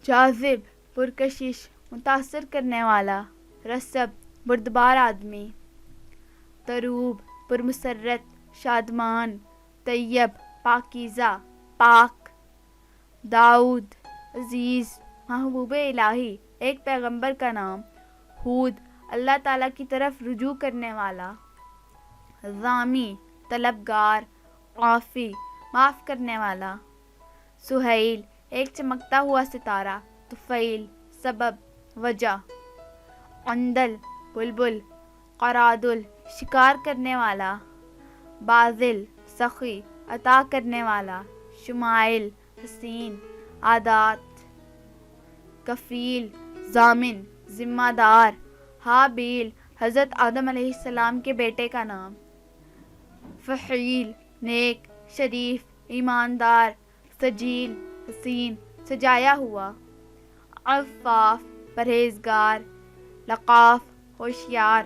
جاذب پرکشش متاثر کرنے والا، رسب بردبار آدمی، تروب پرمسرت شادمان، طیب پاکیزہ پاک، داؤد عزیز محبوب الہی ایک پیغمبر کا نام، ہود اللہ تعالیٰ کی طرف رجوع کرنے والا، ضامی طلبگار، عافی معاف کرنے والا، سہیل ایک چمکتا ہوا ستارہ، طفیل سبب وجہ، عندل بلبل، قرادل شکار کرنے والا، باذل سخی عطا کرنے والا، شمائل حسین عادات، کفیل ضامن ذمہ دار، حابیل حضرت آدم علیہ السلام کے بیٹے کا نام، فحیل نیک شریف ایماندار، سجیل حسین سجایا ہوا، عفاف پرہیزگار، لقاف ہوشیار،